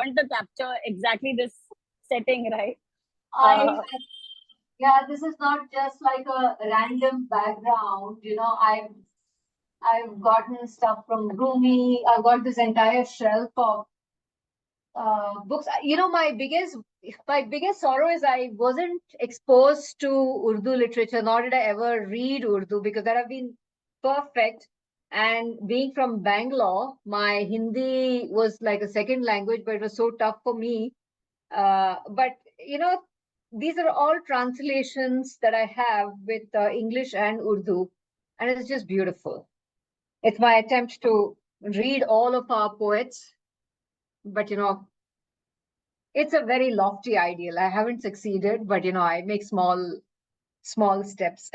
want to capture exactly this setting, right? I Yeah, this is not just like a random background. I've gotten stuff from Rumi. I've got this entire shelf of books. My biggest sorrow is I wasn't exposed to Urdu literature, nor did I ever read Urdu, because that have been perfect. And being from Bangalore, my Hindi was like a second language, but it was so tough for me. But these are all translations that I have with English and Urdu, and it's just beautiful. It's my attempt to read all of our poets, but it's a very lofty ideal. I haven't succeeded, but I make small steps.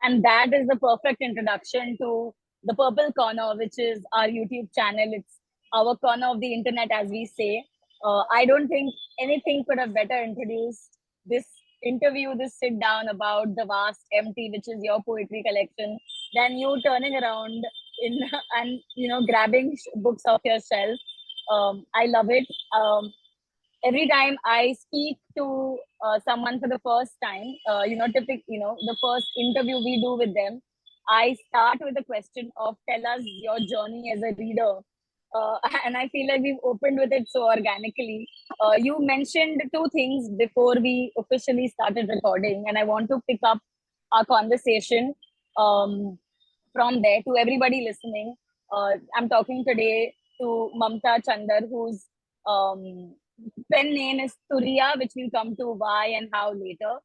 And that is the perfect introduction to the Purple Corner, which is our YouTube channel. It's our corner of the internet, as we say. I don't think anything could have better introduced this interview, this sit down about the vast empty, which is your poetry collection, than you turning around in and grabbing books off your shelf. I love it. Every time I speak to someone for the first time, the first interview we do with them, I start with the question of tell us your journey as a reader. And I feel like we've opened with it so organically. You mentioned two things before we officially started recording, and I want to pick up our conversation from there to everybody listening. I'm talking today to Mamta Chander, whose pen name is Turiya, which we'll come to why and how later.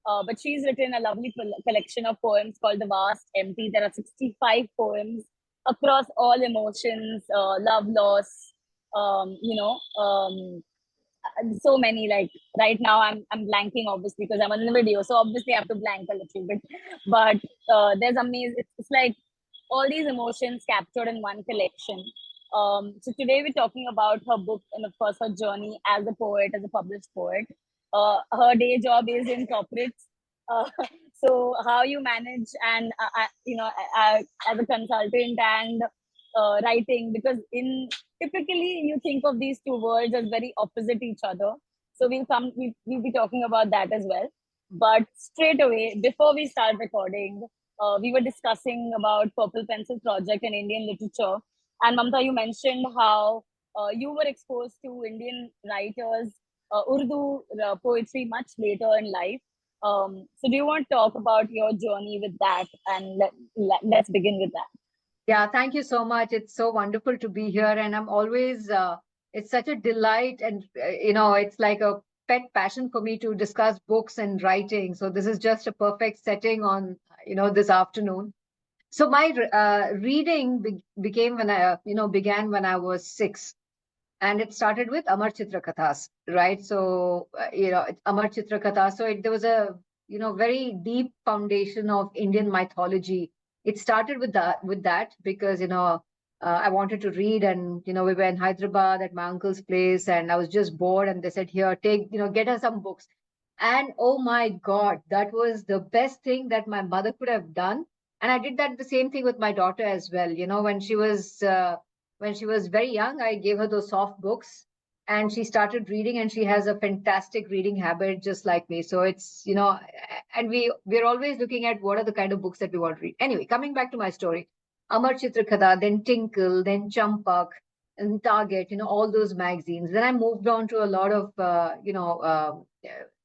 But she's written a lovely collection of poems called The Vast Empty. There are 65 poems across all emotions, love, loss, so many. Like right now, I'm blanking obviously because I'm on the video, so obviously I have to blank a little bit. But there's amazing. It's like all these emotions captured in one collection. So today we're talking about her book and of course her journey as a poet, as a published poet. Her day job is in corporates. So how you manage and as a consultant and writing, because typically you think of these two worlds as very opposite each other. So we'll be talking about that as well. But straight away, before we start recording, we were discussing about Purple Pencil Project and Indian literature. And Mamta, you mentioned how you were exposed to Indian writers, Urdu poetry much later in life. So do you want to talk about your journey with that? And let's begin with that. Yeah, thank you so much. It's so wonderful to be here. And I'm always, it's such a delight. And, it's like a pet passion for me to discuss books and writing. So this is just a perfect setting on, this afternoon. So my reading began when I was 6, and it started with Amar Chitra Kathas, right? So Amar Chitra Kathas. So there was a very deep foundation of Indian mythology. It started with that because I wanted to read, and we were in Hyderabad at my uncle's place, and I was just bored, and they said, "Here, take get her some books." And oh my God, that was the best thing that my mother could have done. And I did that the same thing with my daughter as well. When she was very young, I gave her those soft books, and she started reading, and she has a fantastic reading habit just like me. So it's and we're always looking at what are the kind of books that we want to read. Anyway, coming back to my story, Amar Chitra Katha, then Tinkle, then Champak, and Target, all those magazines. Then I moved on to a lot of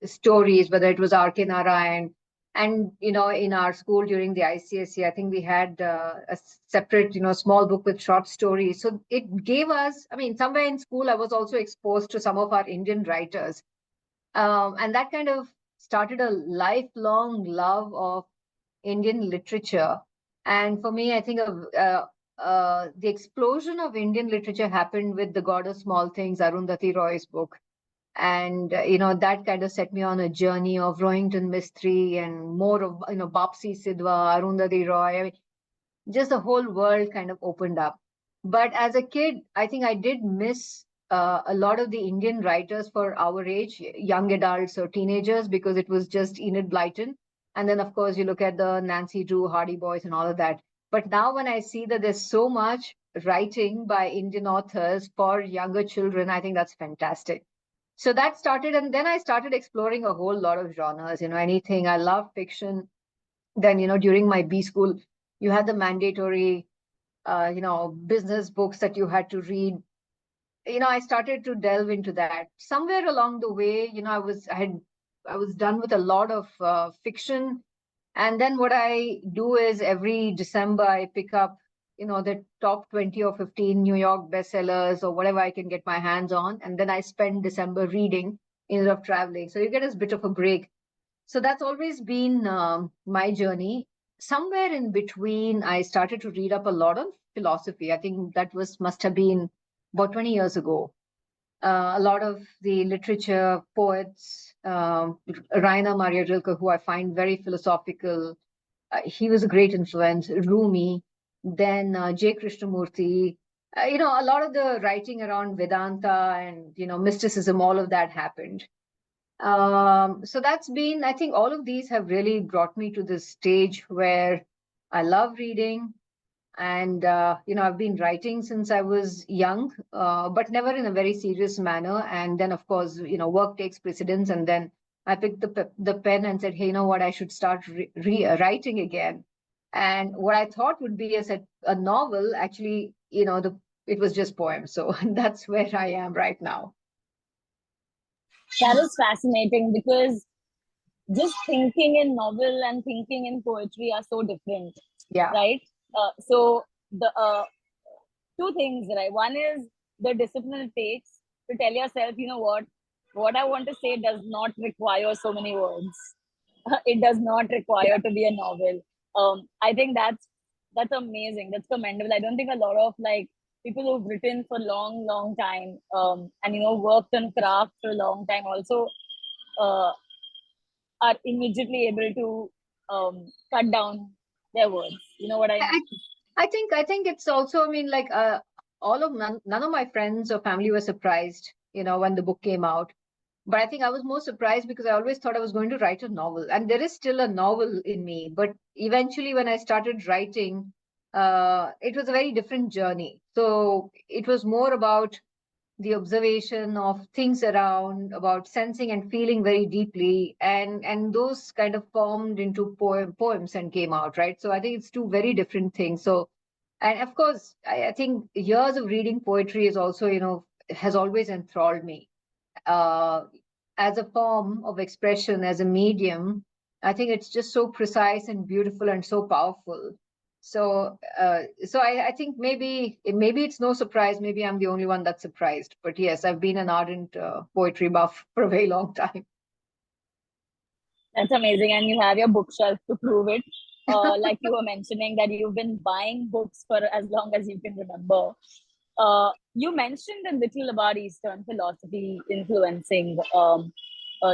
stories, whether it was R.K. Narayan. And, in our school during the ICSE, I think we had a separate, small book with short stories. So it gave us, somewhere in school, I was also exposed to some of our Indian writers. And that kind of started a lifelong love of Indian literature. And for me, I think the explosion of Indian literature happened with The God of Small Things, Arundhati Roy's book. And that kind of set me on a journey of Rohington Mistry and more of Bapsi Sidhwa, Arundhati Roy. Just the whole world kind of opened up. But as a kid, I think I did miss a lot of the Indian writers for our age, young adults or teenagers, because it was just Enid Blyton. And then, of course, you look at the Nancy Drew, Hardy Boys, and all of that. But now when I see that there's so much writing by Indian authors for younger children, I think that's fantastic. So that started, and then I started exploring a whole lot of genres, anything. I love fiction. Then, during my B school, you had the mandatory, business books that you had to read. I started to delve into that. Somewhere along the way, I was done with a lot of fiction. And then what I do is every December I pick up, the top 20 or 15 New York bestsellers or whatever I can get my hands on. And then I spend December reading instead of traveling. So you get a bit of a break. So that's always been my journey. Somewhere in between, I started to read up a lot on philosophy. I think that must have been about 20 years ago. A lot of the literature, poets, Rainer Maria Rilke, who I find very philosophical. He was a great influence. Rumi, then J. Krishnamurti. A lot of the writing around Vedanta and mysticism, all of that happened. So that's been, I think all of these have really brought me to this stage where I love reading. And, I've been writing since I was young, but never in a very serious manner. And then, of course, work takes precedence. And then I picked the pen and said, hey, you know what, I should start writing again. And what I thought would be a novel, actually, it was just poems. So that's where I am right now. That is fascinating because just thinking in novel and thinking in poetry are so different. Yeah. Right. So the two things, right? One is the discipline it takes to tell yourself, what I want to say does not require so many words. It does not require to be a novel. I think that's amazing. That's commendable. I don't think a lot of like people who've written for long time, and worked on craft for a long time also uh, are immediately able to cut down their words. You know what I mean? I think it's also, I mean, like none of my friends or family were surprised, when the book came out. But I think I was more surprised because I always thought I was going to write a novel, and there is still a novel in me. But eventually, when I started writing, it was a very different journey. So it was more about the observation of things around, about sensing and feeling very deeply, and those kind of formed into poems and came out, right? So I think it's two very different things. So, and of course, I think years of reading poetry is also, has always enthralled me. uh, as a form of expression, as a medium. I think it's just so precise and beautiful and so powerful. So I think maybe it's no surprise. Maybe I'm the only one that's surprised. But yes, I've been an ardent poetry buff for a very long time. That's amazing. And you have your bookshelf to prove it. Like you were mentioning that you've been buying books for as long as you can remember. You mentioned a little about Eastern philosophy influencing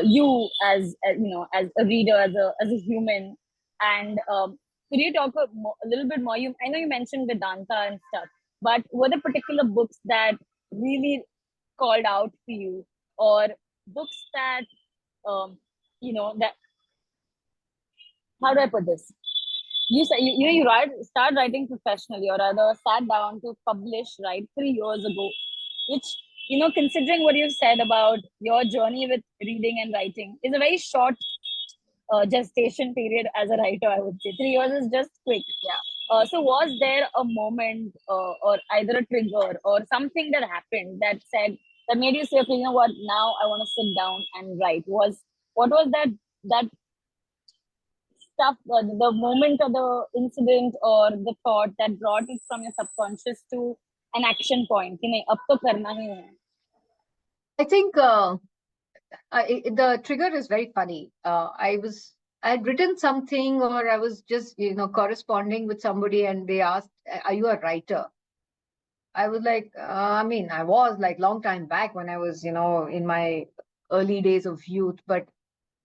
you as a reader, as a human. And could you talk a little bit more? I know you mentioned Vedanta and stuff, but were there particular books that really called out for you, or books that that how do I put this? You say start writing professionally, or rather sat down to publish right 3 years ago, which considering what you said about your journey with reading and writing is a very short gestation period as a writer. I would say 3 years is just quick. Yeah. So was there a moment or either a trigger or something that happened that made you say, okay, you know what, now I want to sit down and write? What was that stuff, the moment or the incident or the thought that brought it from your subconscious to an action point? Ab to karna hi hai. I think the trigger is very funny. I had written something, or I was just corresponding with somebody, and they asked, "Are you a writer?" I was like, I mean, I was like long time back when I was, in my early days of youth, but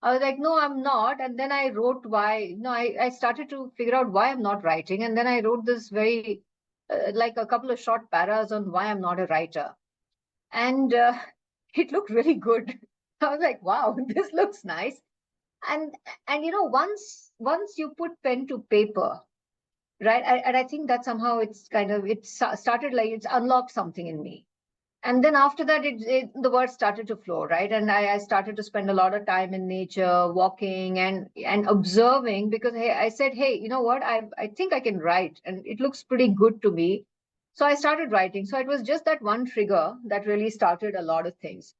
I was like, no, I'm not. And then I wrote why, I started to figure out why I'm not writing. And then I wrote this very, like a couple of short paras on why I'm not a writer. And it looked really good. I was like, wow, this looks nice. And once you put pen to paper, right? And I think that somehow it's kind of, started like it's unlocked something in me. And then after that, the words started to flow, right? And I started to spend a lot of time in nature, walking and observing, because hey, I said, hey, you know what? I think I can write, and it looks pretty good to me. So I started writing. So it was just that one trigger that really started a lot of things.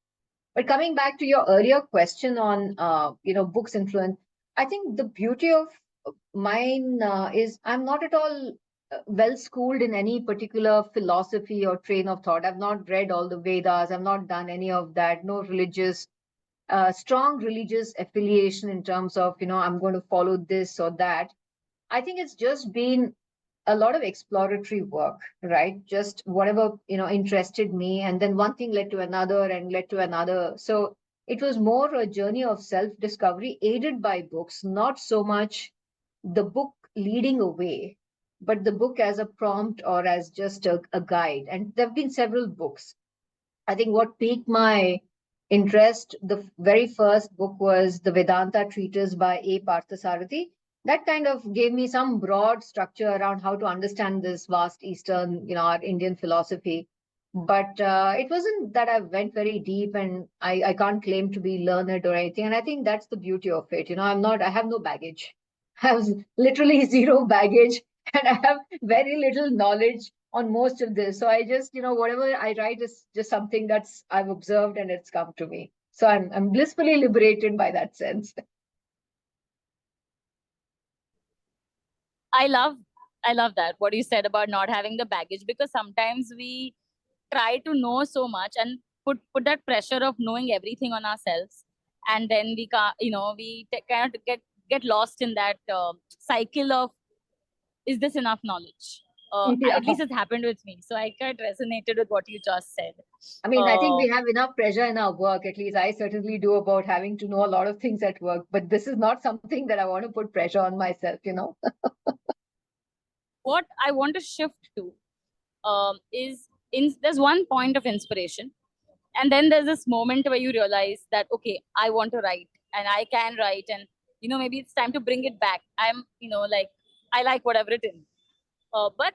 But coming back to your earlier question on, books influence, I think the beauty of mine is I'm not at all well schooled in any particular philosophy or train of thought. I've not read all the Vedas. I've not done any of that. No religious, strong religious affiliation in terms of, I'm going to follow this or that. I think it's just been a lot of exploratory work, right? Just whatever, interested me. And then one thing led to another and led to another. So it was more a journey of self discovery aided by books, not so much the book leading away, but the book as a prompt or as just a guide. And there have been several books. I think what piqued my interest, the very first book was the Vedanta Treatise by A. Parthasarathi. That kind of gave me some broad structure around how to understand this vast Eastern, our Indian philosophy. But it wasn't that I went very deep, and I can't claim to be learned or anything. And I think that's the beauty of it. I have no baggage. I have literally zero baggage, and I have very little knowledge on most of this. So I just, whatever I write is just something that's I've observed and it's come to me. So I'm blissfully liberated by that sense. I love I love that what you said about not having the baggage, because sometimes we try to know so much and put that pressure of knowing everything on ourselves, and then we can't, kind of get lost in that cycle of, is this enough knowledge? Yeah. At least it's happened with me, so I quite resonated with what you just said. I mean, I think uh, we have enough pressure in our work. At least I certainly do, about having to know a lot of things at work. But this is not something that I want to put pressure on myself. what I want to shift to is, there's one point of inspiration, and then there's this moment where you realize that, okay, I want to write and I can write, and maybe it's time to bring it back. I'm, like, I like what I've written, but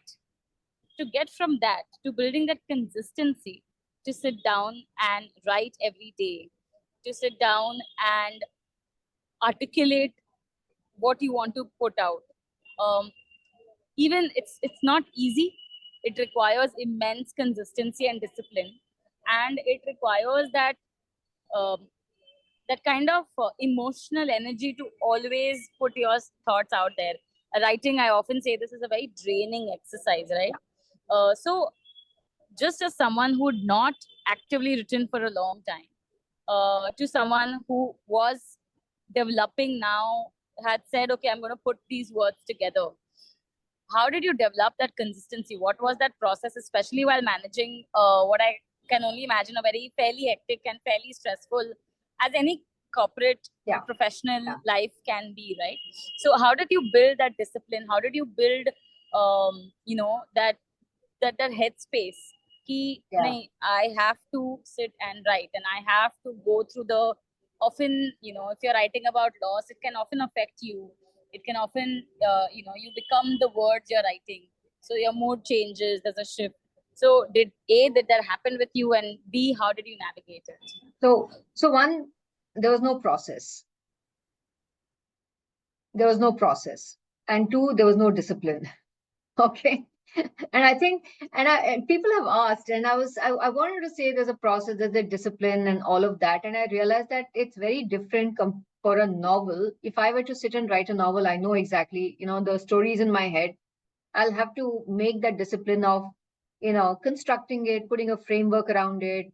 to get from that to building that consistency, to sit down and write every day, to sit down and articulate what you want to put out, um, even it's not easy. It requires immense consistency and discipline, and it requires um, that kind of emotional energy to always put your thoughts out there. Writing, I often say, this is a very draining exercise, right? So just as someone who had not actively written for a long time, to someone who was developing now, had said, okay, I'm going to put these words together. How did you develop that consistency? What was that process, especially while managing what I can only imagine a very fairly hectic and fairly stressful, as any corporate professional life can be, right? So how did you build that discipline? How did you build that headspace कि नहीं, I have to sit and write, and I have to go through the, often, if you're writing about loss, it can often affect you. It can often, you become the words you're writing. So your mood changes, there's a shift. So did that happen with you, and B, how did you navigate it? So one, there was no process. There was no process. And two, there was no discipline. Okay. And I think, and people have asked, and I wanted to say there's a process, there's a discipline and all of that. And I realized that it's very different for a novel. If I were to sit and write a novel, I know exactly, the stories in my head. I'll have to make that discipline of, constructing it, putting a framework around it,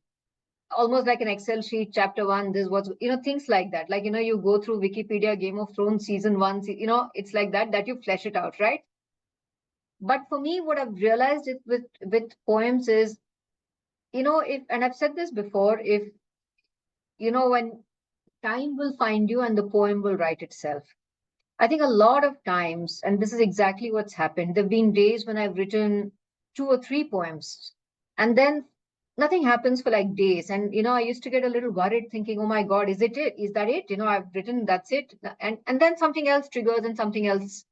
almost like an Excel sheet. Chapter one, this was, things like that. Like, you go through Wikipedia, Game of Thrones, season one, it's like that you flesh it out, right? But for me, what I've realized it with poems is, if, and I've said this before, if, when time will find you and the poem will write itself. I think a lot of times, and this is exactly what's happened, there have been days when I've written 2 or 3 poems, and then nothing happens for like days. And, I used to get a little worried thinking, oh my God, is it it? Is that it? I've written, that's it. And then something else triggers and something else,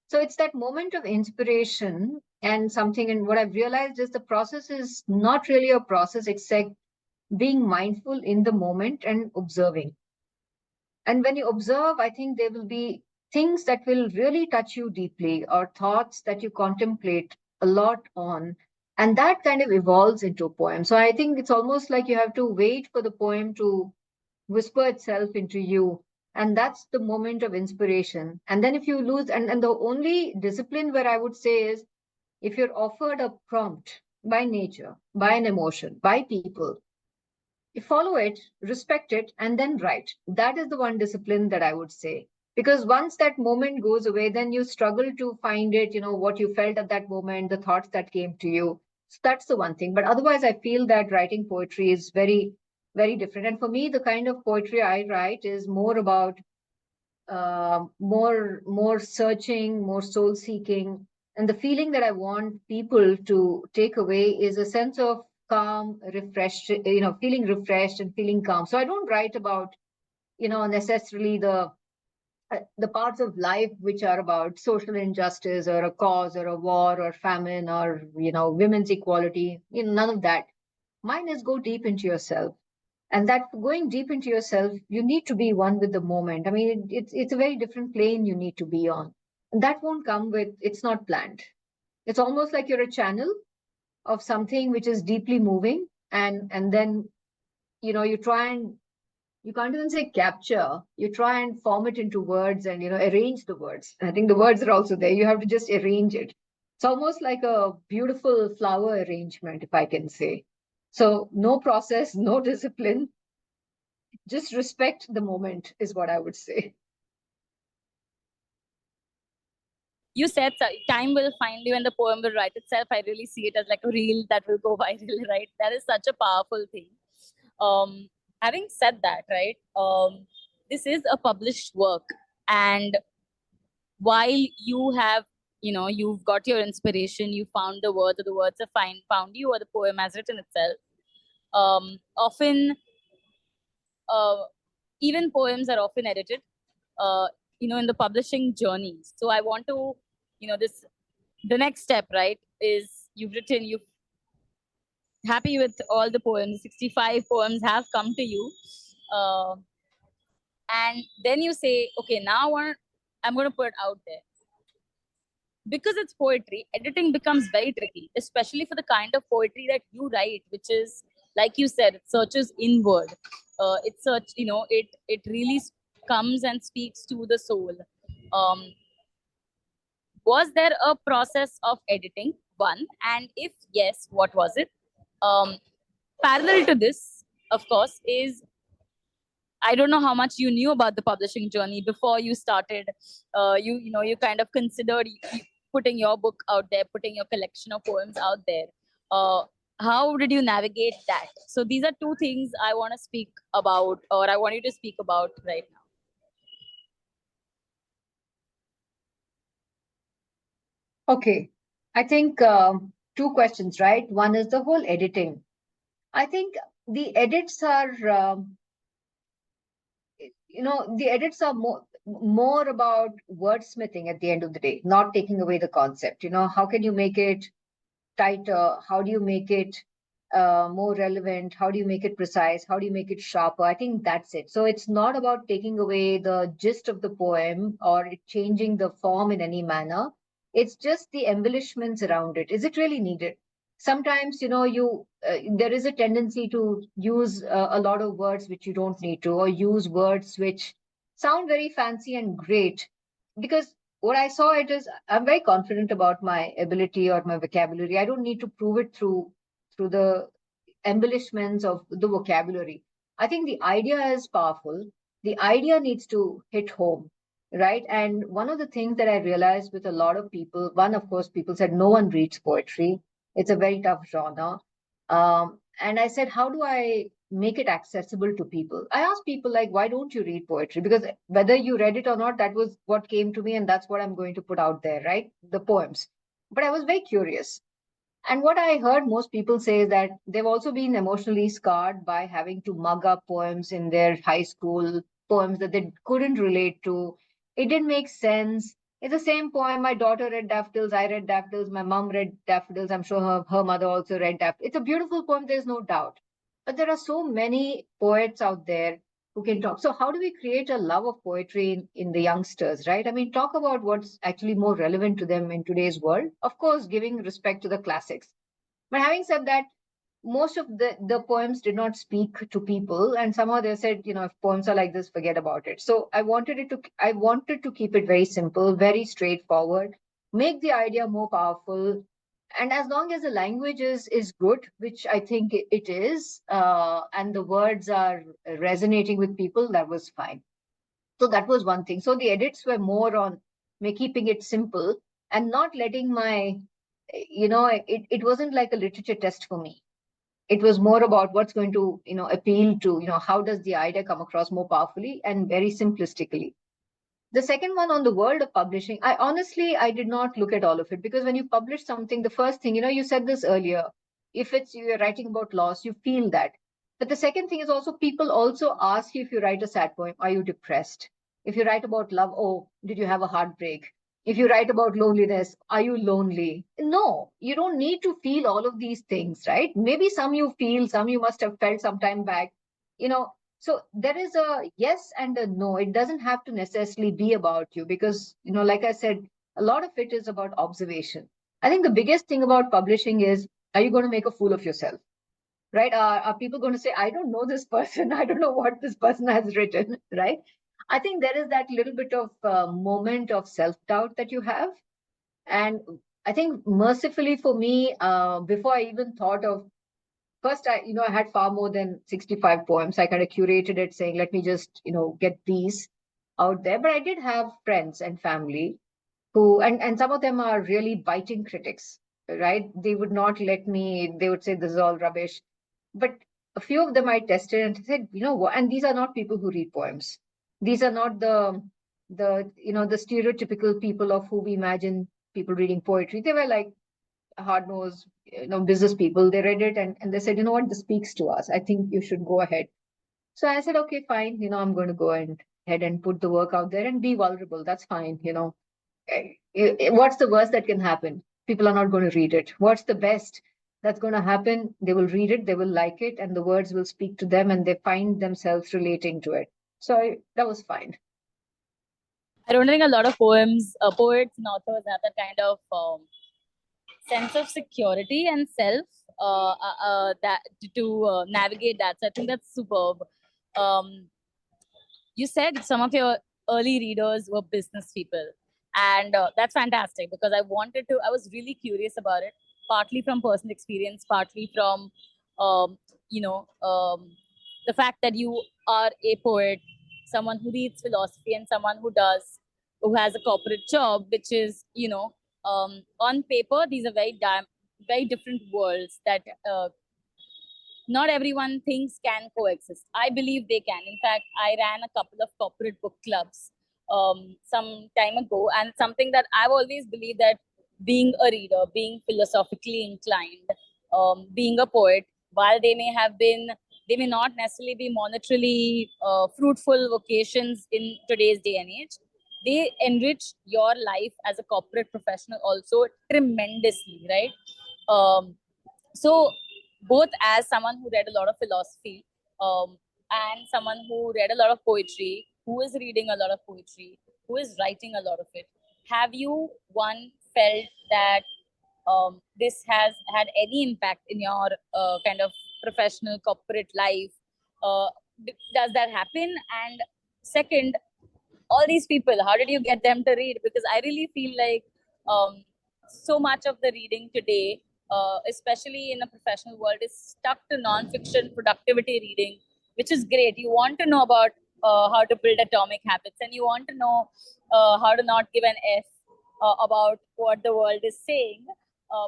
So it's that moment of inspiration and something. And what I've realized is the process is not really a process, except being mindful in the moment and observing. And when you observe, I think there will be things that will really touch you deeply, or thoughts that you contemplate a lot on. And that kind of evolves into a poem. So I think it's almost like you have to wait for the poem to whisper itself into you. And that's the moment of inspiration. And then if you lose, and the only discipline where I would say is, if you're offered a prompt by nature, by an emotion, by people, you follow it, respect it, and then write. That is the one discipline that I would say. Because once that moment goes away, then you struggle to find it, what you felt at that moment, the thoughts that came to you. So that's the one thing. But otherwise, I feel that writing poetry is very, very different. And for me, the kind of poetry I write is more about more searching, more soul seeking. And the feeling that I want people to take away is a sense of calm, refreshed, feeling refreshed and feeling calm. So I don't write about, necessarily the parts of life which are about social injustice or a cause or a war or famine or, women's equality. None of that. Mine is go deep into yourself, and that going deep into yourself, you need to be one with the moment. I mean, it's a very different plane you need to be on, and that won't come with, it's not planned. It's almost like you're a channel of something which is deeply moving, and then you try and, you can't even say capture, you try and form it into words, and arrange the words. I think the words are also there, you have to just arrange it. It's almost like a beautiful flower arrangement, if I can say. So no process, no discipline, just respect the moment is what I would say. You said time will find you and the poem will write itself. I really see it as like a reel that will go viral, right? That is such a powerful thing. Um, Having said that, right, this is a published work. And while you have, you've got your inspiration, you found the words, or the words have found you, or the poem has written itself. Often, uh, even poems are often edited, uh, in the publishing journey. So I want to, this the next step, right, is you've written, you've happy with all the poems, 65 poems have come to you. Uh, and then you say, okay, now I'm going to put it out there. Because it's poetry, editing becomes very tricky, especially for the kind of poetry that you write, which is, like you said, it searches inward. It really comes and speaks to the soul. Um, was there a process of editing? One, and if yes, what was it? Um, Parallel to this, of course, is, I don't know how much you knew about the publishing journey before you started. You kind of considered putting your book out there, putting your collection of poems out there. Uh, how did you navigate that? So these are two things I want to speak about, or I want you to speak about right now. Okay. I think two questions, right? One is the whole editing. I think the edits are, the edits are more about wordsmithing at the end of the day, not taking away the concept. How can you make it tighter? How do you make it more relevant? How do you make it precise? How do you make it sharper? I think that's it. So it's not about taking away the gist of the poem or it changing the form in any manner. It's just the embellishments around it. Is it really needed? Sometimes, there is a tendency to use a lot of words which you don't need to, or use words which sound very fancy and great, because what I saw it is, I'm very confident about my ability or my vocabulary. I don't need to prove it through the embellishments of the vocabulary. I think the idea is powerful. The idea needs to hit home, right? And one of the things that I realized with a lot of people, one, of course, people said no one reads poetry. It's a very tough genre. And I said, how do I make it accessible to people? I asked people, like, why don't you read poetry? Because whether you read it or not, that was what came to me, and that's what I'm going to put out there, right? The poems. But I was very curious. And what I heard most people say is that they've also been emotionally scarred by having to mug up poems in their high school, poems that they couldn't relate to. It didn't make sense. It's the same poem. My daughter read Daffodils. I read Daffodils. My mom read Daffodils. I'm sure her mother also read Daffodils. It's a beautiful poem. There's no doubt. But there are so many poets out there who can talk. So how do we create a love of poetry in the youngsters, right? I mean, talk about what's actually more relevant to them in today's world. Of course, giving respect to the classics. But having said that, most of the poems did not speak to people, and somehow they said, if poems are like this, forget about it. So I wanted to keep it very simple, very straightforward, make the idea more powerful, and as long as the language is good, which I think it is, and the words are resonating with people, that was fine. So that was one thing. So the edits were more on me keeping it simple and not letting my, it wasn't like a literature test for me. It was more about what's going to appeal to, how does the idea come across more powerfully and very simplistically. The second one, on the world of publishing, I did not look at all of it, because when you publish something, the first thing, you said this earlier, if it's you're writing about loss, you feel that. But the second thing is also, people also ask you, if you write a sad poem, are you depressed? If you write about love, oh, did you have a heartbreak? If you write about loneliness, are you lonely? No, you don't need to feel all of these things, right? Maybe some you feel, some you must have felt some time back. You know, so there is a yes and a no. It doesn't have to necessarily be about you, because, like I said, a lot of it is about observation. I think the biggest thing about publishing is, are you going to make a fool of yourself? Right? Are people going to say, I don't know this person, I don't know what this person has written, right? I think there is that little bit of moment of self doubt that you have. And I think mercifully for me, before I even thought of, first I had far more than 65 poems. I kind of curated it, saying, let me just get these out there. But I did have friends and family who, and some of them are really biting critics, right? They would not let me, they would say this is all rubbish. But a few of them I tested and said, you know what, and these are not people who read poems. These are not the stereotypical people of who we imagine people reading poetry. They were like hard nosed, business people. They read it, and they said, you know what, this speaks to us. I think you should go ahead. So I said, okay, fine. I'm going to go and ahead and put the work out there and be vulnerable. That's fine. What's the worst that can happen? People are not going to read it. What's the best that's going to happen? They will read it, they will like it, and the words will speak to them, and they find themselves relating to it. So that was fine. I don't think a lot of poets and authors have that kind of sense of security and self that to navigate that. So I think that's superb. Um, you said some of your early readers were business people, and that's fantastic, because I was really curious about it, partly from personal experience, partly from um, you know um, the fact that you are a poet, someone who reads philosophy, and someone who has a corporate job, which is, on paper, these are very different worlds that not everyone thinks can coexist. I believe they can. In fact, I ran a couple of corporate book clubs some time ago, and something that I've always believed, that being a reader, being philosophically inclined, being a poet, while they may not necessarily be monetarily fruitful vocations in today's day and age, they enrich your life as a corporate professional also tremendously, right? So both as someone who read a lot of philosophy, and someone who read a lot of poetry, who is reading a lot of poetry, who is writing a lot of it, have you one felt that this has had any impact in your kind of professional corporate life? uh, does that happen? And second, all these people, how did you get them to read? Because I really feel like so much of the reading today, especially in a professional world, is stuck to non-fiction productivity reading, which is great. You want to know about how to build atomic habits, and you want to know how to not give an f about what the world is saying,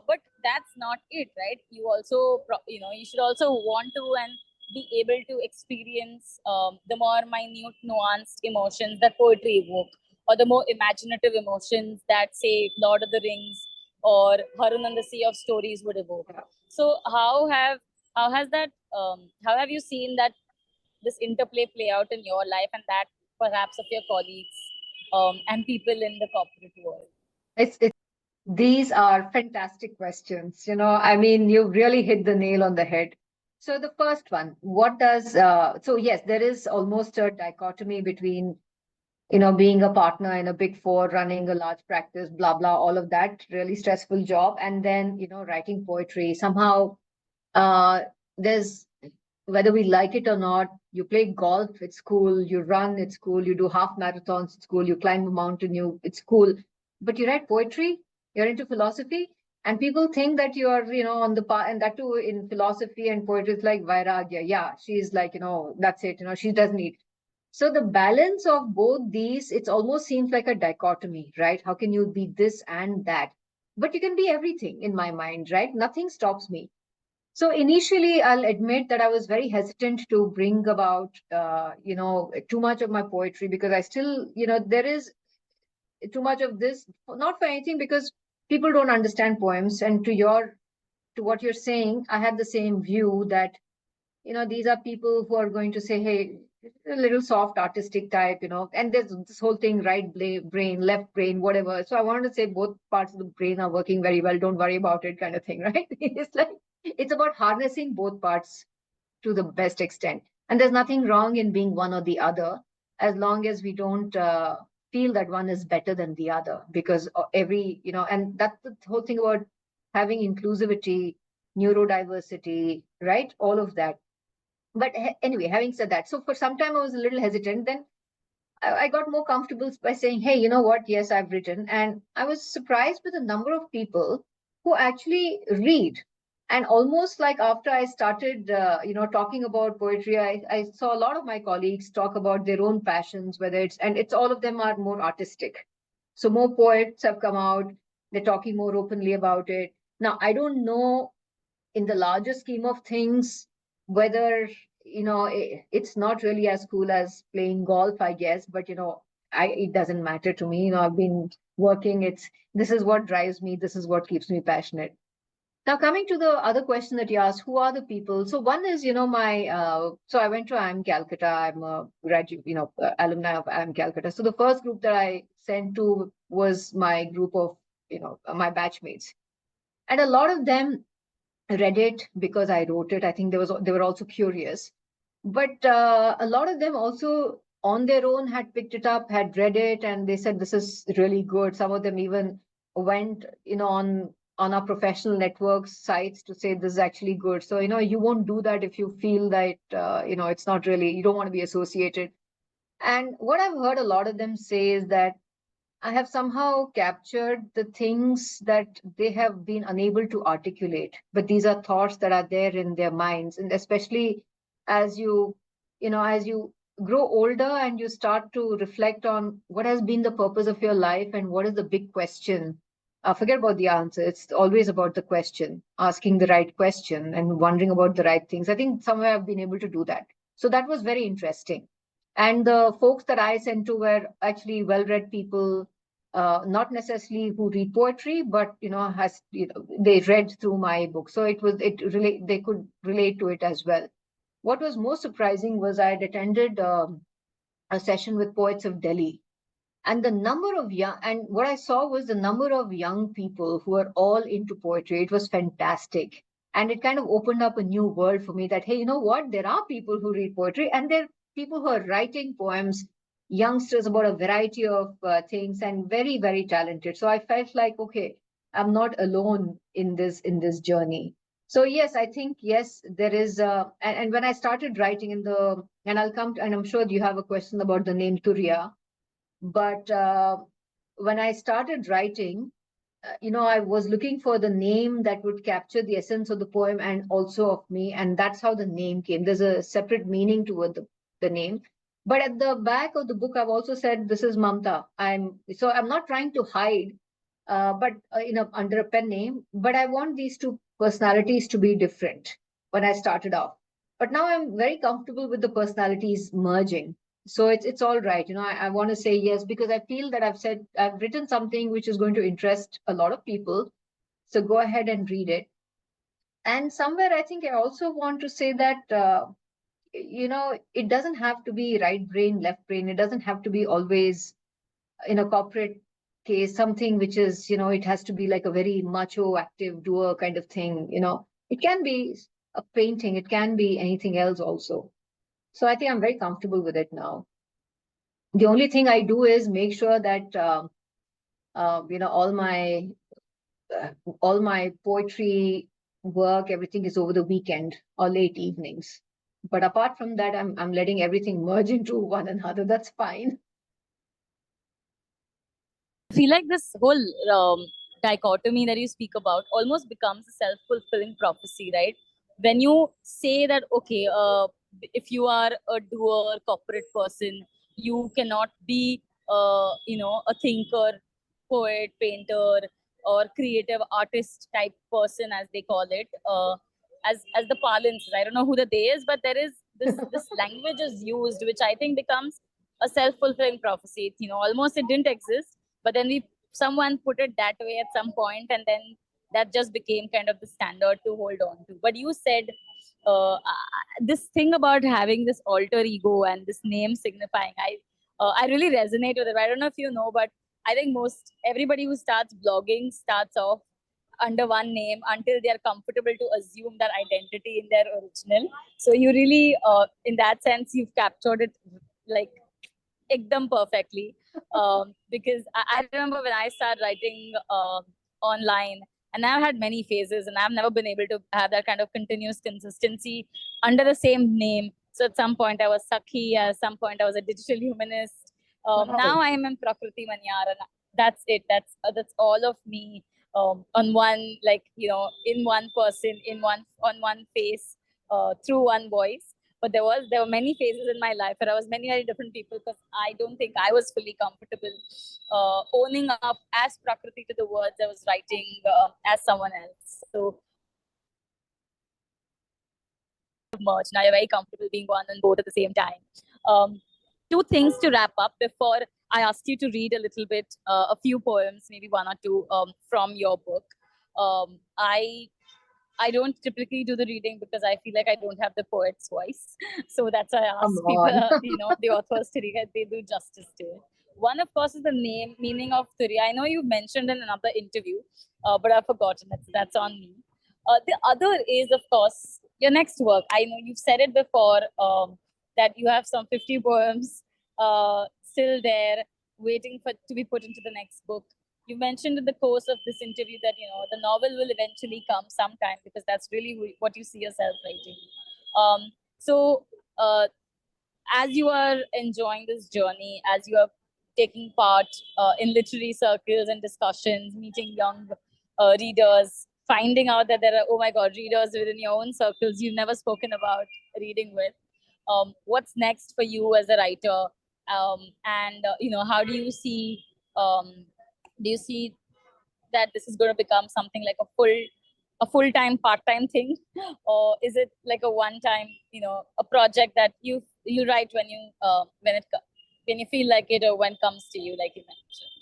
but that's not it, right? You should also want to and be able to experience the more minute, nuanced emotions that poetry evoke, or the more imaginative emotions that, say, Lord of the Rings or Harun and the Sea of Stories would evoke. So, how have you seen that this interplay play out in your life, and that perhaps of your colleagues? and people in the corporate world? It's these are fantastic questions. I mean, you really hit the nail on the head. So the first one, what does so yes, there is almost a dichotomy between being a partner in a big four, running a large practice, blah blah, all of that really stressful job, and then writing poetry. Somehow, uh, there's whether we like it or not, you play golf, it's cool, you run, it's cool, you do half marathons, it's cool, you climb a mountain, it's cool. But you write poetry, you're into philosophy, and people think that you're, on the path, and that too in philosophy and poetry, it's like Vairagya. Yeah, she's like, that's it, she doesn't need. So the balance of both these, it almost seems like a dichotomy, right? How can you be this and that? But you can be everything in my mind, right? Nothing stops me. So initially, I'll admit that I was very hesitant to bring about, too much of my poetry because I still, there is too much of this, not for anything, because people don't understand poems. And to what you're saying, I had the same view that, these are people who are going to say, hey, a little soft artistic type, and there's this whole thing, right brain, left brain, whatever. So I wanted to say both parts of the brain are working very well. Don't worry about it, kind of thing, right? It's like, it's about harnessing both parts to the best extent. And there's nothing wrong in being one or the other, as long as we don't feel that one is better than the other, because and that's the whole thing about having inclusivity, neurodiversity, right? All of that. But anyway, having said that, so for some time I was a little hesitant. Then I got more comfortable by saying, hey, you know what? Yes, I've written. And I was surprised with the number of people who actually read. And almost like after I started, talking about poetry, I saw a lot of my colleagues talk about their own passions, and it's all of them are more artistic. So more poets have come out. They're talking more openly about it. Now, I don't know in the larger scheme of things whether it's not really as cool as playing golf, I guess. But it doesn't matter to me. I've been working. This is what drives me, this is what keeps me passionate. Now, coming to the other question that you asked, who are the people? So one is, my so I went to IIM Calcutta. I'm a graduate, alumni of IIM Calcutta. So the first group that I sent to was my group of my batchmates, and a lot of them read it because I wrote it. I think they were also curious, but a lot of them also on their own had picked it up, had read it, and they said this is really good. Some of them even went, on our professional networks sites to say this is actually good. So you won't do that if you feel that it's not really, you don't want to be associated. And what I've heard a lot of them say is that I have somehow captured the things that they have been unable to articulate. But these are thoughts that are there in their minds. And especially as as you grow older and you start to reflect on what has been the purpose of your life and what is the big question. Forget about the answer. It's always about the question, asking the right question and wondering about the right things. I think somewhere I've been able to do that. So that was very interesting. And the folks that I sent to were actually well-read people, not necessarily who read poetry, but they read through my book, so they could relate to it as well. What was most surprising was I had attended a session with poets of Delhi, and the number of young and what I saw was the number of young people who are all into poetry. It was fantastic, and it kind of opened up a new world for me that, hey, you know what, there are people who read poetry, and there are people who are writing poems, youngsters, about a variety of things, and very, very talented. So I felt like, okay, I'm not alone in this journey. So yes, I think, yes, there is and when I started writing and I'll come to, and I'm sure you have a question about the name Turya. But when I started writing, I was looking for the name that would capture the essence of the poem and also of me. And that's how the name came. There's a separate meaning toward the name. But at the back of the book, I've also said, this is Mamta. I'm not trying to hide, but under a pen name. But I want these two personalities to be different when I started off. But now I'm very comfortable with the personalities merging. So it's all right. I want to say yes because I feel that I've written something which is going to interest a lot of people. So go ahead and read it. And somewhere I think I also want to say that it doesn't have to be right brain, left brain. It doesn't have to be always in a corporate case, something which is, it has to be like a very macho, active doer kind of thing. It can be a painting, it can be anything else also. So I think I'm very comfortable with it now. The only thing I do is make sure that, all my poetry work, everything is over the weekend or late evenings. But apart from that, I'm letting everything merge into one another. That's fine. I feel like this whole dichotomy that you speak about almost becomes a self-fulfilling prophecy, right? When you say that, okay, if you are a doer, corporate person, you cannot be, a thinker, poet, painter, or creative artist type person, as they call it, as the parlance. I don't know who the they is, but there is this language is used, which I think becomes a self-fulfilling prophecy. Almost it didn't exist, but then someone put it that way at some point, and then that just became kind of the standard to hold on to. But you said this thing about having this alter ego and this name signifying, I really resonate with it. I don't know if you know, but I think most everybody who starts blogging starts off under one name until they are comfortable to assume that identity in their original. So you really, in that sense, you've captured it like ekdam perfectly. Because I remember when I started writing online, and I've had many phases, and I've never been able to have that kind of continuous consistency under the same name. So at some point I was Sakhi, at some point I was a digital humanist. Now I am in Prakriti Manyar, and that's it. That's all of me, on one, like, in one person, in one on one face, through one voice. But there were many phases in my life where I was many different people, because I don't think I was fully comfortable owning up as Prakriti to the words I was writing as someone else. So merged. Now you're very comfortable being one and both at the same time. Two things to wrap up before I ask you to read a little bit, a few poems, maybe one or two, from your book. I don't typically do the reading because I feel like I don't have the poet's voice. So that's why I ask Come people, on. the authors to read it. They do justice to it. One, of course, is the meaning of Turiya. I know you mentioned in another interview, but I've forgotten it. So that's on me. The other is, of course, your next work. I know you've said it before, that you have some 50 poems still there, waiting to be put into the next book. You mentioned in the course of this interview that the novel will eventually come sometime, because that's really what you see yourself writing. So as you are enjoying this journey, as you are taking part in literary circles and discussions, meeting young readers, finding out that there are, oh my God, readers within your own circles you've never spoken about reading with. What's next for you as a writer? And how do you see that this is going to become something like a full-time part-time thing, or is it like a one-time, a project that you write when you feel like it, or when it comes to you, like you mentioned?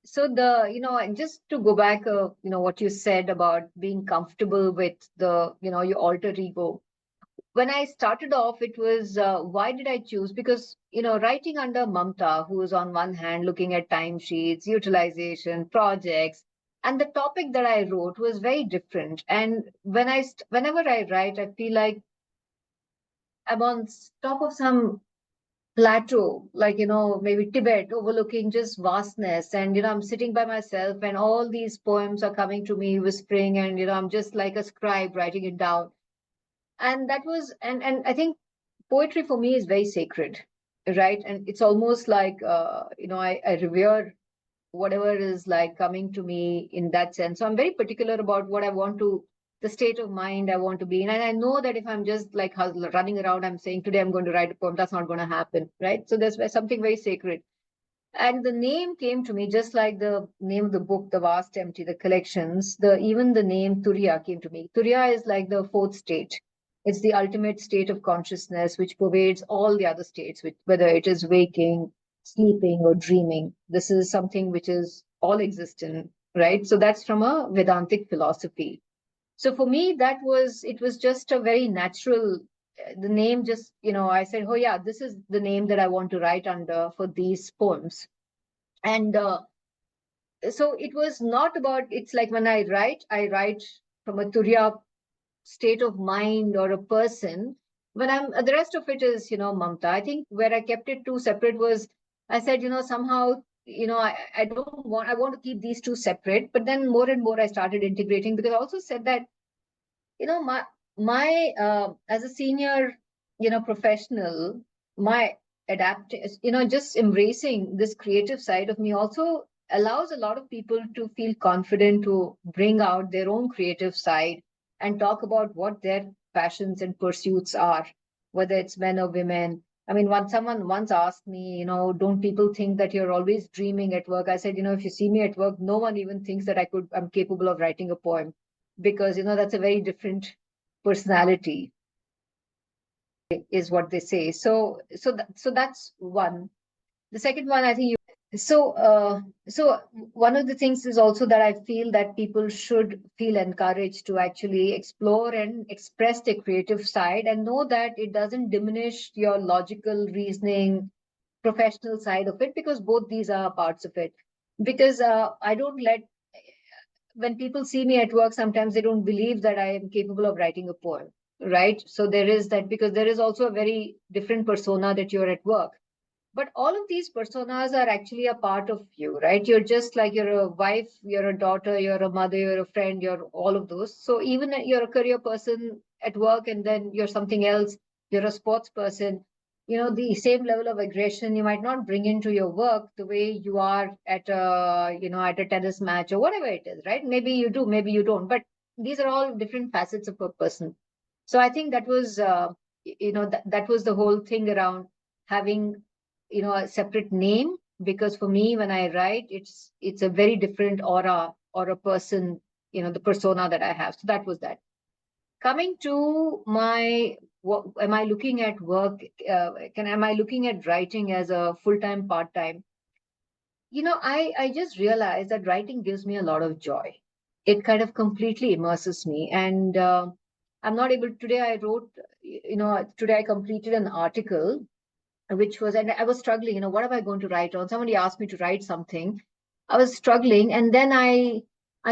So and just to go back, what you said about being comfortable with your alter ego. When I started off, it was, why did I choose? Because, writing under Mamta, who is on one hand looking at timesheets, utilization, projects, and the topic that I wrote was very different. And whenever I write, I feel like I'm on top of some plateau, like, maybe Tibet, overlooking just vastness. And, I'm sitting by myself, and all these poems are coming to me whispering, and, I'm just like a scribe writing it down. And that was, and I think poetry for me is very sacred, right? And it's almost like, I revere whatever is like coming to me in that sense. So I'm very particular about what I want to, the state of mind I want to be in. And I know that if I'm just like running around, I'm saying today I'm going to write a poem, that's not going to happen, right? So there's something very sacred. And the name came to me just like the name of the book, The Vast Empty, the collections. Even the name Turiya came to me. Turiya is like the fourth state. It's the ultimate state of consciousness which pervades all the other states, whether it is waking, sleeping, or dreaming. This is something which is all existent, right? So that's from a Vedantic philosophy. So for me, it was just a very natural the name just, I said, oh yeah, this is the name that I want to write under for these poems. And so it was not about, it's like when I write from a Turiya state of mind or a person. When the rest of it is, Mamta. I think where I kept it two separate was, I said, somehow, I don't want, I want to keep these two separate. But then more and more I started integrating, because I also said that, my as a senior, professional, my adapt, just embracing this creative side of me also allows a lot of people to feel confident to bring out their own creative side and talk about what their passions and pursuits are, whether it's men or women. I mean, someone once asked me, don't people think that you're always dreaming at work? I said, if you see me at work, no one even thinks that I'm capable of writing a poem, because that's a very different personality, is what they say. So that's one. The second one, I think so one of the things is also that I feel that people should feel encouraged to actually explore and express their creative side, and know that it doesn't diminish your logical reasoning, professional side of it, because both these are parts of it. Because I don't let, when people see me at work, sometimes they don't believe that I am capable of writing a poem, right? So there is that, because there is also a very different persona that you're at work. But all of these personas are actually a part of you, right? You're just like, you're a wife, you're a daughter, you're a mother, you're a friend, you're all of those. So even you're a career person at work, and then you're something else, you're a sports person. The same level of aggression you might not bring into your work the way you are at a tennis match or whatever it is, right? Maybe you do, maybe you don't, but these are all different facets of a person. So I think that was that was the whole thing around having a separate name, because for me, when I write, it's a very different aura or a person, the persona that I have. So that was that. Coming to my, what am I looking at work, am I looking at writing as a full-time, part-time? I just realized that writing gives me a lot of joy. It kind of completely immerses me. And I'm not able, today I wrote, today I completed an article, which was, and I was struggling, what am I going to write on? Somebody asked me to write something. I was struggling. And then I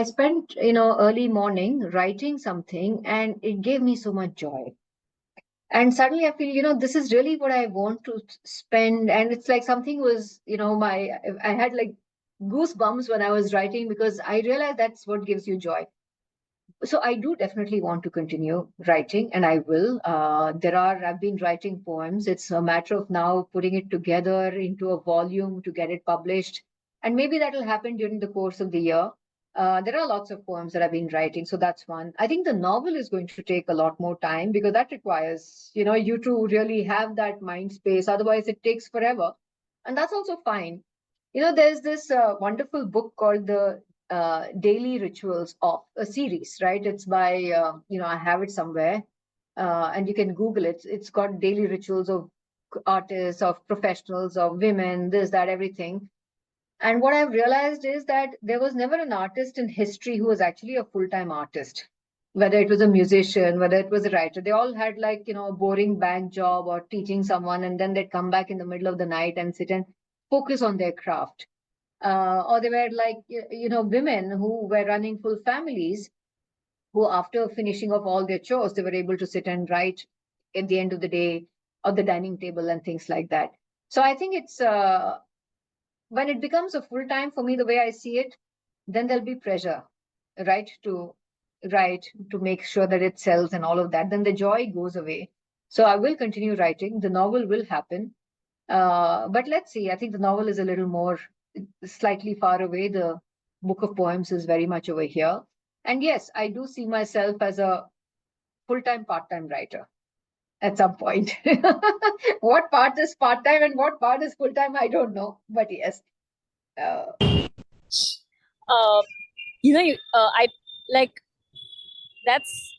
spent, early morning writing something, and it gave me so much joy. And suddenly I feel, this is really what I want to spend. And it's like something was, I had like goosebumps when I was writing, because I realized that's what gives you joy. So I do definitely want to continue writing, and I will. I've been writing poems. It's a matter of now putting it together into a volume to get it published. And maybe that will happen during the course of the year. There are lots of poems that I've been writing. So that's one. I think the novel is going to take a lot more time, because that requires, you to really have that mind space. Otherwise, it takes forever. And that's also fine. There's this wonderful book called Daily Rituals of a series, right? It's by, I have it somewhere, and you can Google it. It's got daily rituals of artists, of professionals, of women, this, that, everything. And what I've realized is that there was never an artist in history who was actually a full-time artist, whether it was a musician, whether it was a writer. They all had like, a boring bank job or teaching someone, and then they'd come back in the middle of the night and sit and focus on their craft. Or they were like, women who were running full families, who after finishing off all their chores, they were able to sit and write at the end of the day on the dining table and things like that. So I think it's when it becomes a full time, for me, the way I see it, then there'll be pressure, right, to write, to make sure that it sells and all of that. Then the joy goes away. So I will continue writing. The novel will happen. But let's see. I think the novel is a little more, slightly far away. The book of poems is very much over here. And yes, I do see myself as a full-time, part-time writer at some point. What part is part-time and what part is full-time, I don't know. But yes. I like that's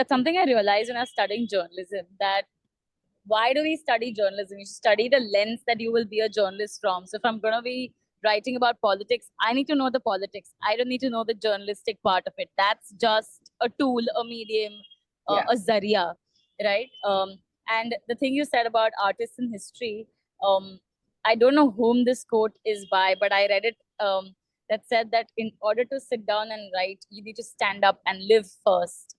something I realized when I was studying journalism, that why do we study journalism? You study the lens that you will be a journalist from. So if I'm going to be writing about politics, I need to know the politics. I don't need to know the journalistic part of it. That's just a tool, a medium, a zaria, right? And the thing you said about artists in history, um, I don't know whom this quote is by, but I read it, that said that in order to sit down and write, you need to stand up and live first,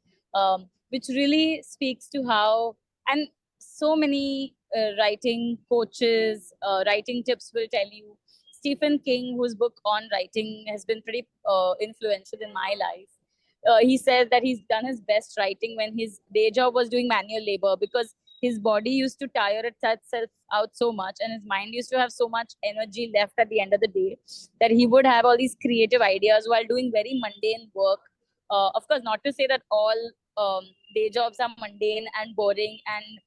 which really speaks to how, and so many writing coaches, writing tips will tell you. Stephen King, whose book on writing has been pretty influential in my life, he says that he's done his best writing when his day job was doing manual labor, because his body used to tire itself out so much and his mind used to have so much energy left at the end of the day that he would have all these creative ideas while doing very mundane work. Of course, not to say that all day jobs are mundane and boring and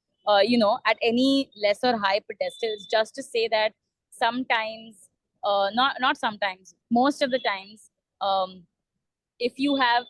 at any less or high pedestals. Just to say that sometimes, not sometimes, most of the times, if you have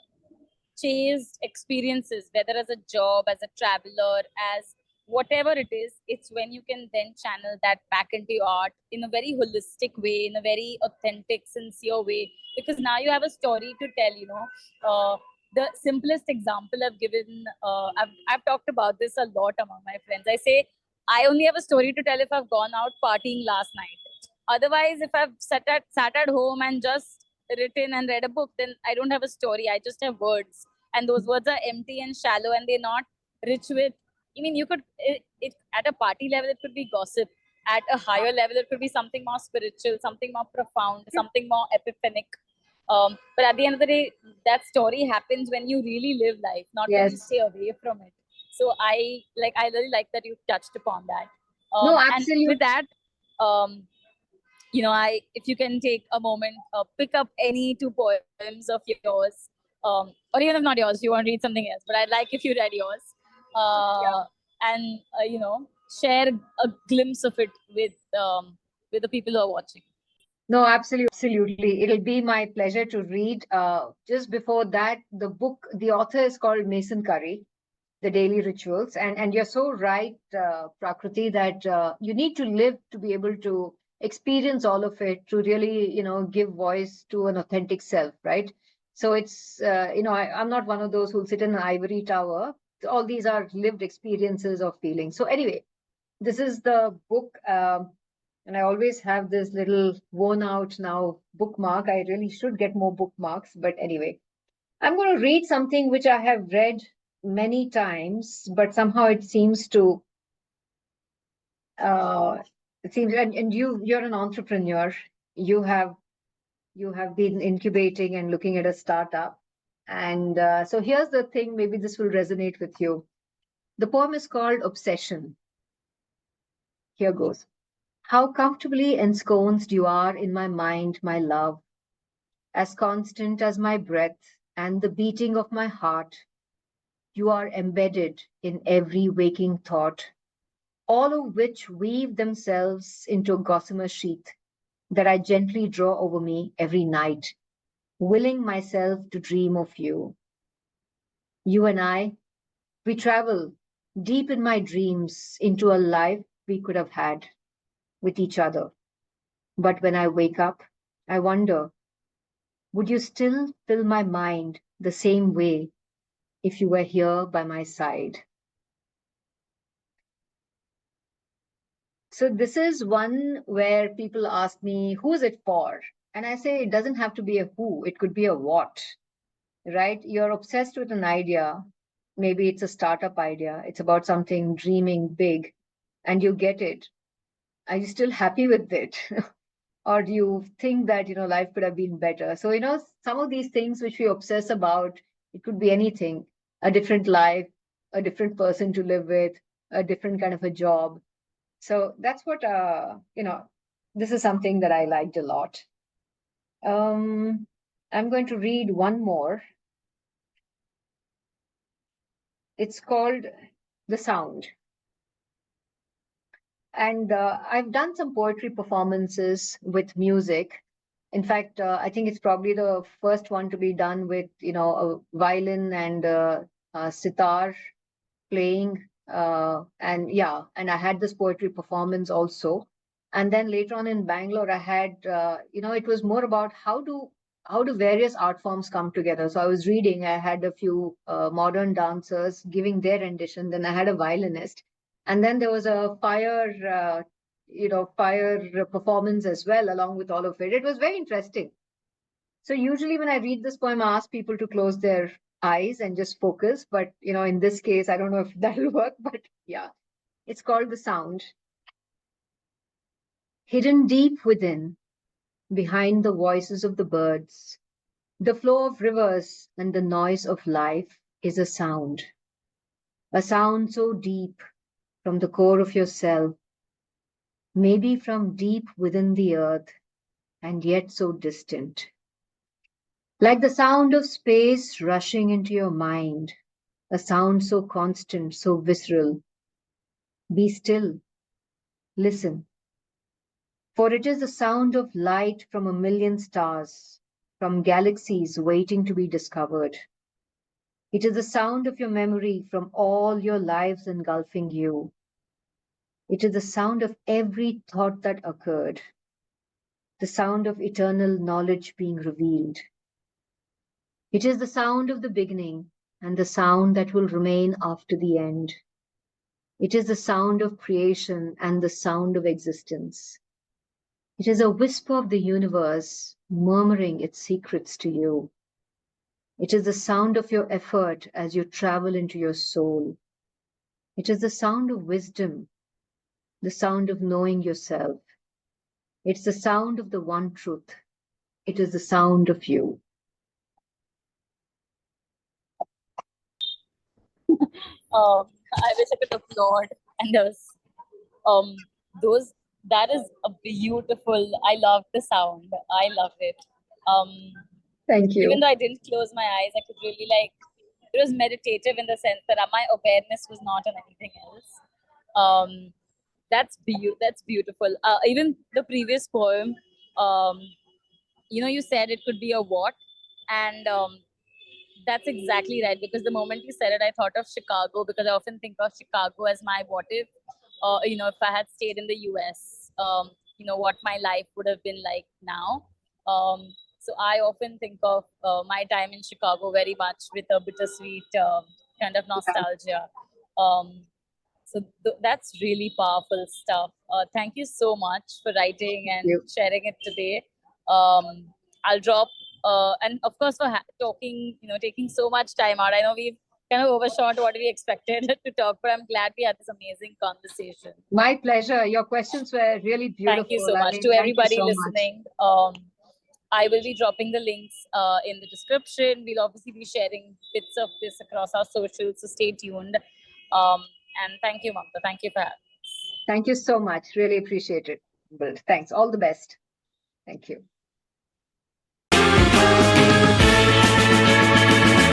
chased experiences, whether as a job, as a traveler, as whatever it is, it's when you can then channel that back into your art in a very holistic way, in a very authentic, sincere way, because now you have a story to tell. The simplest example I've given, I've talked about this a lot among my friends. I say, I only have a story to tell if I've gone out partying last night. Otherwise, if I've sat at home and just written and read a book, then I don't have a story. I just have words, and those words are empty and shallow, and they're not rich with. I mean, you could it at a party level, it could be gossip. At a higher level, it could be something more spiritual, something more profound, something more epiphanic. But at the end of the day, that story happens when you really live life, not when you Yes. stay away from it. So I really like that you touched upon that. No, And with absolute. that, um, I if you can take a moment, pick up any two poems of yours, or even if not yours, you want to read something else. But I'd like if you read yours, and share a glimpse of it with the people who are watching. No, absolutely. It'll be my pleasure to read. Just before that, the author is called Mason Curry, The Daily Rituals. And you're so right, Prakriti, that you need to live to be able to experience all of it, to really, give voice to an authentic self, right? So it's, I'm not one of those who'll sit in an ivory tower. All these are lived experiences of feeling. So anyway, this is the book. And I always have this little worn out now bookmark. I really should get more bookmarks. But anyway, I'm going to read something which I have read many times, but somehow uh, it seems, and you're an entrepreneur. You have, you have been incubating and looking at a startup. And so here's the thing, maybe this will resonate with you. The poem is called Obsession. Here goes. How comfortably ensconced you are in my mind, my love, as constant as my breath and the beating of my heart. You are embedded in every waking thought, all of which weave themselves into a gossamer sheath that I gently draw over me every night, willing myself to dream of you. You and I, we travel deep in my dreams into a life we could have had with each other. But when I wake up, I wonder, would you still fill my mind the same way if you were here by my side? So, this is one where people ask me, who is it for? And I say, it doesn't have to be a who, it could be a what, right? You're obsessed with an idea. Maybe it's a startup idea, it's about something dreaming big, and you get it. Are you still happy with it? Or do you think that life could have been better? So some of these things which we obsess about, it could be anything, a different life, a different person to live with, a different kind of a job. So that's what this is something that I liked a lot. I'm going to read one more. It's called The Sound. And I've done some poetry performances with music. In fact, I think it's probably the first one to be done with, a violin and sitar playing. And yeah, and I had this poetry performance also. And then later on in Bangalore, I had, it was more about how do various art forms come together. So I was reading, I had a few modern dancers giving their rendition, then I had a violinist. And then there was a fire, fire performance as well, along with all of it. It was very interesting. So usually when I read this poem, I ask people to close their eyes and just focus. But, in this case, I don't know if that'll work, but yeah, it's called The Sound. Hidden deep within, behind the voices of the birds, the flow of rivers and the noise of life is a sound so deep from the core of yourself, maybe from deep within the earth, and yet so distant. Like the sound of space rushing into your mind, a sound so constant, so visceral. Be still, listen, for it is the sound of light from a million stars, from galaxies waiting to be discovered. It is the sound of your memory from all your lives engulfing you. It is the sound of every thought that occurred, the sound of eternal knowledge being revealed. It is the sound of the beginning and the sound that will remain after the end. It is the sound of creation and the sound of existence. It is a whisper of the universe murmuring its secrets to you. It is the sound of your effort as you travel into your soul. It is the sound of wisdom, the sound of knowing yourself. It's the sound of the one truth. It is the sound of you. I wish I could applaud. And um, those that is a beautiful. I love the sound. I love it. Um, Thank even you. though I didn't close my eyes, I could really it was meditative in the sense that my awareness was not on anything else. Um, that's beautiful. Even the previous poem, um, you said it could be a what, and that's exactly right. Because the moment you said it, I thought of Chicago because I often think of Chicago as my what if. If I had stayed in the US, what my life would have been like now. So I often think of my time in Chicago very much with a bittersweet kind of nostalgia. Um, so that's really powerful stuff. Thank you so much for writing Thank and you. sharing it today. I'll drop, and of course for talking, taking so much time out. I know we've kind of overshot what we expected to talk, but I'm glad we had this amazing conversation. My pleasure. Your questions were really Thank you beautiful. so I much mean, to thank you everybody so much. listening. I will be dropping the links in the description. We'll obviously be sharing bits of this across our socials, so stay tuned. And thank you, Mamta. Thank you for having us. Thank you so much. Really appreciate it. Thanks. All the best. Thank you.